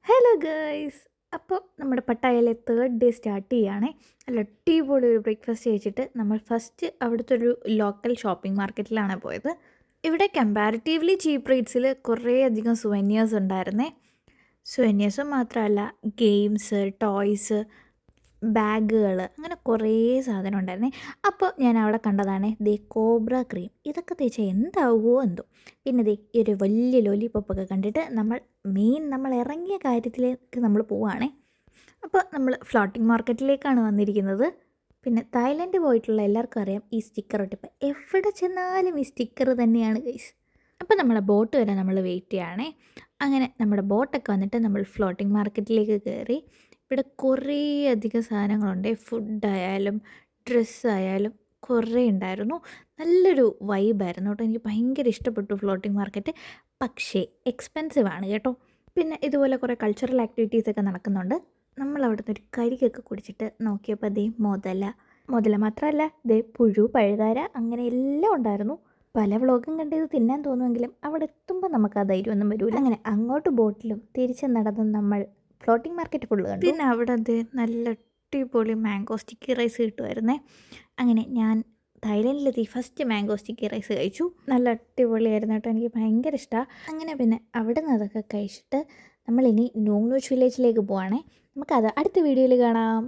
Hello guys. അപ്പോൾ നമ്മുടെ പട്ടായയിലെ third day start ചെയ്യുകയാണേ. നല്ല അടിപൊളി ഒരു ബ്രേക്ക്ഫാസ്റ്റ് കഴിച്ചിട്ട് നമ്മൾ ഫസ്റ്റ് അവിടുത്തെ ഒരു ലോക്കൽ ഷോപ്പിംഗ് മാർക്കറ്റിലാണ് പോയത്. ഇവിടെ കമ്പാരിറ്റീവ്ലി ചീപ്പ് റേറ്റ്സിൽ കുറേ അധികം സുവനീയേഴ്സ് ഉണ്ടായിരുന്നേ. സുവനീയേഴ്സ് മാത്രമല്ല, ഗെയിംസ്, ടോയ്സ്, ബാഗുകൾ, അങ്ങനെ കുറേ സാധനം ഉണ്ടായിരുന്നേ. അപ്പോൾ ഞാൻ അവിടെ കണ്ടതാണ് ദേ കോബ്ര ക്രീം. ഇതൊക്കെ തേച്ചാൽ എന്താവുമോ എന്തോ. പിന്നെ ദേ ഈ ഒരു വലിയ ലോലിപോപ്പൊക്കെ കണ്ടിട്ട് നമ്മൾ ഇറങ്ങിയ കാര്യത്തിലേക്ക് നമ്മൾ പോവുകയാണേ. അപ്പോൾ നമ്മൾ ഫ്ലോട്ടിംഗ് മാർക്കറ്റിലേക്കാണ് വന്നിരിക്കുന്നത്. പിന്നെ തായ്ലൻഡ് പോയിട്ടുള്ള എല്ലാവർക്കും അറിയാം ഈ സ്റ്റിക്കർ ഒട്ടിപ്പ്. എവിടെ ചെന്നാലും ഈ സ്റ്റിക്കർ തന്നെയാണ് ഗൈസ്. അപ്പോൾ നമ്മുടെ ബോട്ട് വരെ നമ്മൾ വെയിറ്റ് ചെയ്യുകയാണേ. അങ്ങനെ നമ്മുടെ ബോട്ടൊക്കെ വന്നിട്ട് നമ്മൾ ഫ്ലോട്ടിംഗ് മാർക്കറ്റിലേക്ക് കയറി. ഇവിടെ കുറേ അധികം സാധനങ്ങളുണ്ട്. ഫുഡായാലും ഡ്രസ്സായാലും കുറേ ഉണ്ടായിരുന്നു. നല്ലൊരു വൈബായിരുന്നു കേട്ടോ. എനിക്ക് ഭയങ്കര ഇഷ്ടപ്പെട്ടു ഫ്ലോട്ടിംഗ് മാർക്കറ്റ്. പക്ഷേ എക്സ്പെൻസീവ് ആണ് കേട്ടോ. പിന്നെ ഇതുപോലെ കുറേ കൾച്ചറൽ ആക്ടിവിറ്റീസൊക്കെ നടക്കുന്നുണ്ട്. നമ്മൾ അവിടുന്ന് ഒരു കരിക്കൊക്കെ കുടിച്ചിട്ട് നോക്കിയപ്പോൾ ദേ മുതല മാത്രമല്ല, ദേ പുഴു, പഴുതാര, അങ്ങനെ എല്ലാം ഉണ്ടായിരുന്നു. പല വ്ളോഗും കണ്ട് ഇത് തിന്നാൻ തോന്നുമെങ്കിലും അവിടെ എത്തുമ്പോൾ നമുക്ക് ആ ധൈര്യമൊന്നും വരില്ല. അങ്ങനെ അങ്ങോട്ട് ബോട്ടിലും തിരിച്ച് നടന്ന് നമ്മൾ ഫ്ലോട്ടിംഗ് മാർക്കറ്റ് ഫുള്ള് കണ്ടു. പിന്നെ അവിടെ അത് നല്ല അടിപൊളി മാംഗോ സ്റ്റിക്കി റൈസ് കിട്ടുമായിരുന്നേ. അങ്ങനെ ഞാൻ തായ്ലൻഡിലെത്തി ഫസ്റ്റ് മാംഗോ സ്റ്റിക്കി റൈസ് കഴിച്ചു. നല്ല അടിപൊളിയായിരുന്നു കേട്ടോ. എനിക്ക് ഭയങ്കര ഇഷ്ടമാണ്. അങ്ങനെ പിന്നെ അവിടെ നിന്ന് അതൊക്കെ കഴിച്ചിട്ട് നമ്മളിനി നോങ് നോച്ച് വില്ലേജിലേക്ക് പോവുകയാണേ. നമുക്കത് അടുത്ത വീഡിയോയിൽ കാണാം.